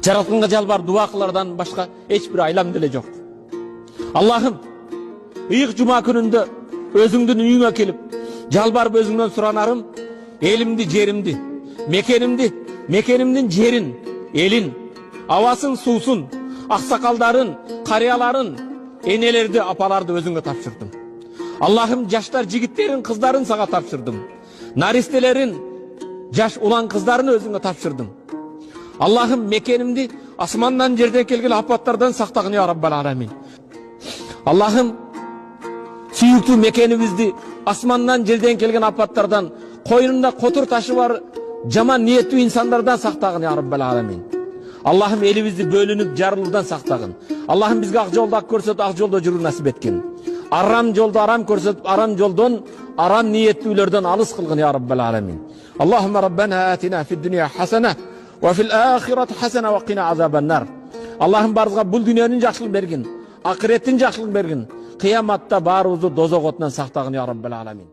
Жаратканга жалбар дуа кылардан башка эч бир айлам деле жок. Аллахым, ыйык жума күнүндө өзүңдүн үйүңө келип, жалбарып өзүңдөн суранарым, элимди, жеримди, мекенимдин жерин, элин, абасын, суусун, аксакалдарын, карыяларын, энелерди, апаларды өзүңө тапшырдым. Аллахым, жаштар жигиттерин, кыздарын сага тапшырдым. Наристелерин, жаш улан кыздарын өзүңө тапшырдым. Аллахым, мекенимди асмандан жерден келген апаттардан сактагын я Раббал аламин. Аллахым, сүйүктүү мекенибизди асмандан жерден келген апаттардан, койнунда котур ташы бар жаман ниеттүү инсандардан сактагын я Раббал аламин. Аллахым, элибизди бөлүнүп жарылуудан сактагын. Аллахым, бизге ак жолду ак көрсөтүп, ак жолдо жүрүү насип эткин. Арам жолду арам көрсөтүп, арам жолдон, арам ниеттүүлөрдөн алыс кылгын я Раббал аламин. Аллахумма Rabbana atina fid dunya hasana wa fil akhirati hasana wa qina azaban nar. Аллахым, барыбызга бул дүйнөнүн жакшылыгын бергин, акыреттин жакшылыгын бергин. Кыяматта баарыбызды дозок отунан сактагын я Раббал аламин.